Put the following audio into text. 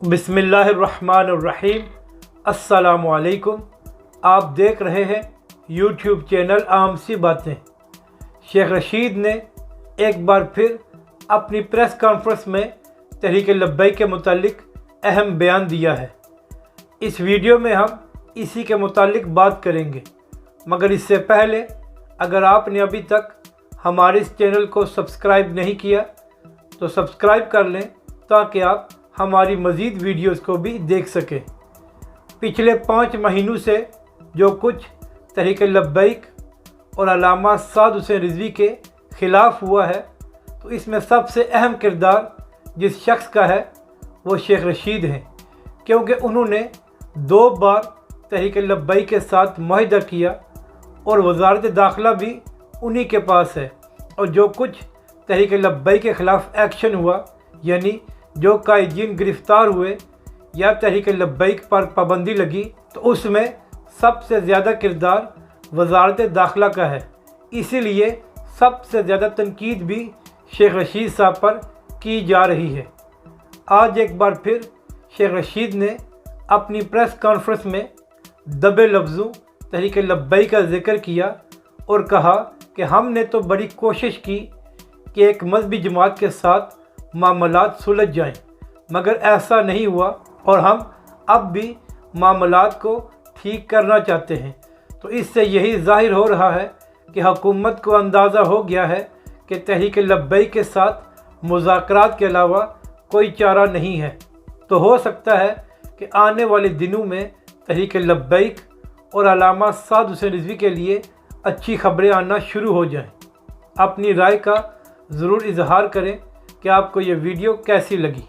बिस्मिल्लाहिर्रहमानिर्रहीम। अस्सलामुअलैकुम। आप देख रहे हैं यूट्यूब चैनल आम सी बातें। शेख रशीद ने एक बार फिर अपनी प्रेस कॉन्फ्रेंस में तहरीक लब्बैक के मुतालिक अहम बयान दिया है। इस वीडियो में हम इसी के मुतालिक बात करेंगे, मगर इससे पहले अगर आपने अभी तक हमारे इस चैनल को सब्सक्राइब नहीं किया तो सब्सक्राइब कर लें ताकि आप हमारी मज़ीद वीडियोस को भी देख सकें। पिछले 5 महीनों से जो कुछ तहरीक लब्बैक और अल्लामा साद हुसैन रिज़वी के ख़िलाफ़ हुआ है, तो इसमें सबसे अहम किरदार जिस शख्स का है वो शेख रशीद हैं, क्योंकि उन्होंने 2 बार तहरीक लब्बैक के साथ मुआहदा किया और वज़ारत दाखिला भी उन्हीं के पास है। और जो कुछ तहरीक लब्बैक के ख़िलाफ़ एक्शन हुआ, यानी जो कायदीन गिरफ़्तार हुए या तहरीक लब्बैक पर पाबंदी लगी, तो उसमें सबसे ज़्यादा किरदार वज़ारत दाखिला का है। इसीलिए सबसे ज़्यादा तनकीद भी शेख रशीद साहब पर की जा रही है। आज एक बार फिर शेख रशीद ने अपनी प्रेस कॉन्फ्रेंस में दबे लफ्ज़ों तहरीक लब्बैक का जिक्र किया और कहा कि हमने तो बड़ी कोशिश की कि एक मजहबी जमात के साथ मामलात सुलझ जाएं, मगर ऐसा नहीं हुआ और हम अब भी मामलात को ठीक करना चाहते हैं। तो इससे यही ज़ाहिर हो रहा है कि हुकूमत को अंदाज़ा हो गया है कि तहरीक लब्बैक के साथ मुज़ाकरात के अलावा कोई चारा नहीं है। तो हो सकता है कि आने वाले दिनों में तहरीक लब्बैक और अल्लामा साद हुसैन रिज़वी के लिए अच्छी खबरें आना शुरू हो जाएं। अपनी राय का ज़रूर इजहार करें कि आपको ये वीडियो कैसी लगी।